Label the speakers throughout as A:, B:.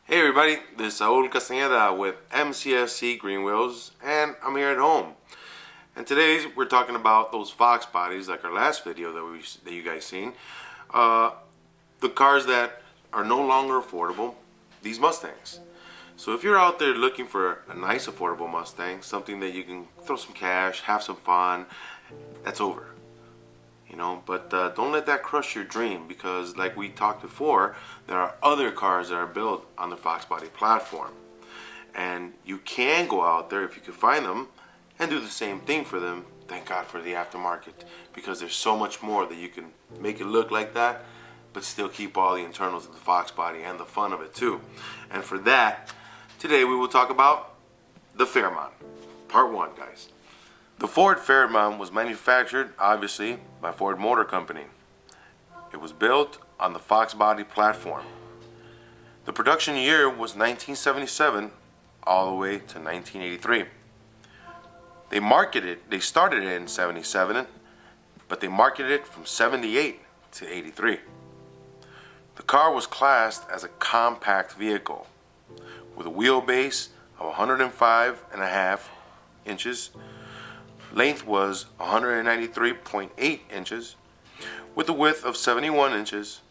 A: Hey everybody, this is Saul Castañeda with MCSC Green Wheels, and I'm here at home. And today we're talking about those Fox bodies, like our last video that you guys seen. The cars that are no longer affordable, these Mustangs. So if you're out there looking for a nice affordable Mustang, something that you can throw some cash, have some fun, that's over. But don't let that crush your dream, because like we talked before, there are other cars that are built on the Fox body platform, and you can go out there if you can find them and do the same thing for them. Thank God for the aftermarket, because there's so much more that you can make it look like that but still keep all the internals of the Fox body and the fun of it too. And for that, today we will talk about the Fairmont, part 1, guys. The Ford Fairmount was manufactured, obviously, by Ford Motor Company. It was built on the Fox body platform. The production year was 1977 all the way to 1983. They started it in 77, but they marketed it from 78 to 83. The car was classed as a compact vehicle with a wheelbase of 105.5 inches. Length was 193.8 inches, with a width of 71 inches,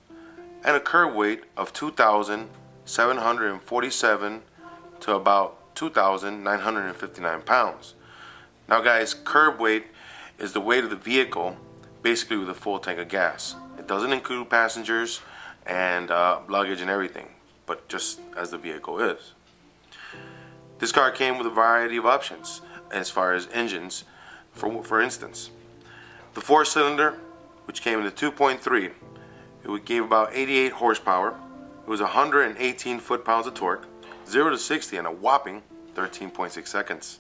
A: and a curb weight of 2,747 to about 2,959 pounds. Now guys, curb weight is the weight of the vehicle, basically with a full tank of gas. It doesn't include passengers and luggage and everything, but just as the vehicle is. This car came with a variety of options as far as engines. For instance, the 4-cylinder, which came in a 2.3, it gave about 88 horsepower. It was 118 foot-pounds of torque, 0 to 60 in a whopping 13.6 seconds.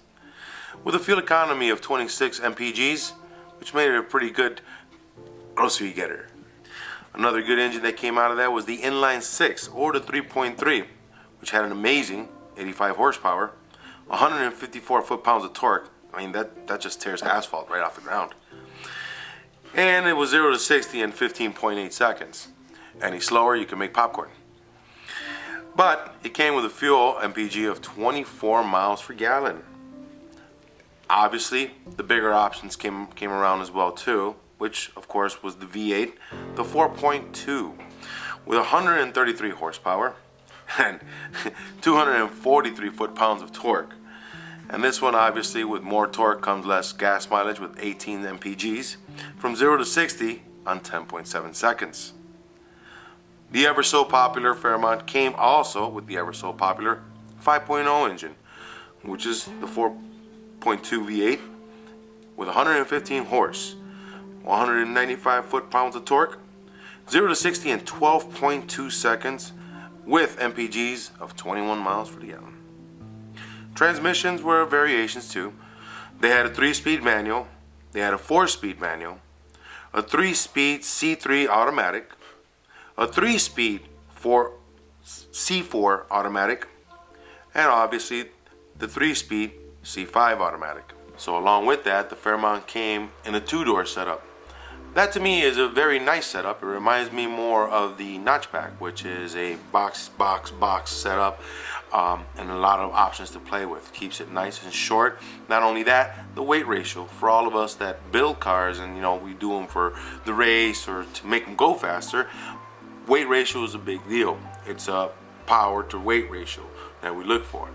A: With a fuel economy of 26 mpgs, which made it a pretty good grocery getter. Another good engine that came out of that was the inline 6, or the 3.3, which had an amazing 85 horsepower, 154 foot-pounds of torque. I mean, that just tears asphalt right off the ground. And it was 0 to 60 in 15.8 seconds. Any slower, you can make popcorn. But it came with a fuel MPG of 24 miles per gallon. Obviously, the bigger options came around as well too, which of course was the V8, the 4.2, with 133 horsepower and 243 foot-pounds of torque. And this one, obviously, with more torque comes less gas mileage with 18 mpgs, from 0 to 60 on 10.7 seconds. The ever so popular Fairmont came also with the ever so popular 5.0 engine, which is the 4.2 V8 with 115 horse, 195 foot-pounds of torque, 0 to 60 in 12.2 seconds, with mpgs of 21 miles per gallon. Transmissions were variations too. They had a 3-speed manual, they had a 4-speed manual, a 3-speed C3 automatic, a 3-speed C4 automatic, and obviously the 3-speed C5 automatic. So along with that, the Fairmont came in a 2-door setup. That to me is a very nice setup. It reminds me more of the Notchback, which is a box setup, and a lot of options to play with. Keeps it nice and short. Not only that, the weight ratio for all of us that build cars, and we do them for the race or to make them go faster. Weight ratio is a big deal. It's a power to weight ratio that we look for.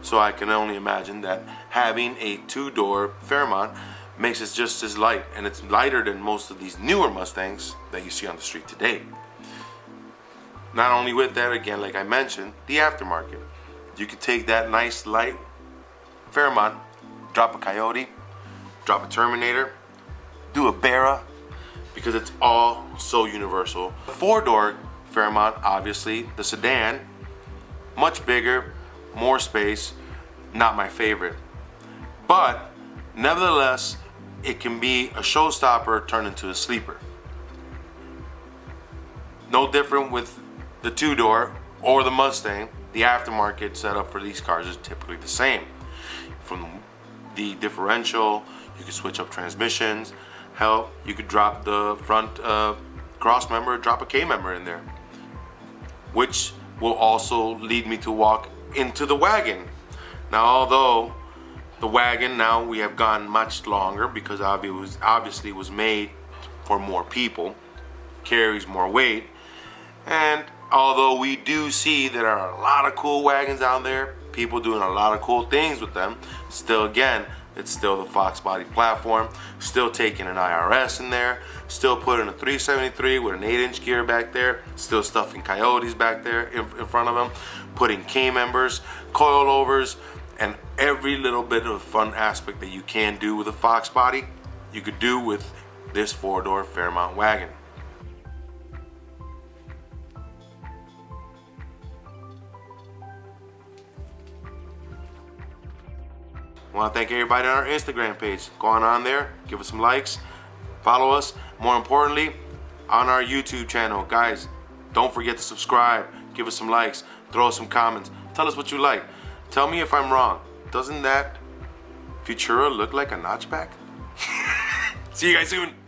A: So I can only imagine that having a 2-door Fairmont makes it just as light, and it's lighter than most of these newer Mustangs that you see on the street today. Not only with that, again, like I mentioned, the aftermarket. You can take that nice light Fairmont, drop a Coyote, drop a Terminator, do a Barra, because it's all so universal. The 4-door Fairmont, obviously, the sedan, much bigger, more space, not my favorite. But nevertheless, it can be a showstopper turned into a sleeper. No different with the 2-door or the Mustang. The aftermarket setup for these cars is typically the same. From the differential, you can switch up transmissions. Hell, you could drop the front cross member, drop a K member in there. Which will also lead me to walk into the wagon. Now, although the wagon now we have gone much longer because obviously it was made for more people, carries more weight, and although we do see there are a lot of cool wagons out there, people doing a lot of cool things with them, still again, it's still the foxbody platform, still taking an IRS in there, still putting a 373 with an 8-inch gear back there, still stuffing coyotes back there in front of them, putting K-members, coilovers, and every little bit of fun aspect that you can do with a foxbody, you could do with this 4-door Fairmont wagon. I want to thank everybody on our Instagram page. Go on there, give us some likes, follow us. More importantly, on our YouTube channel. Guys, don't forget to subscribe, give us some likes, throw us some comments, tell us what you like. Tell me if I'm wrong. Doesn't that Futura look like a notchback? See you guys soon.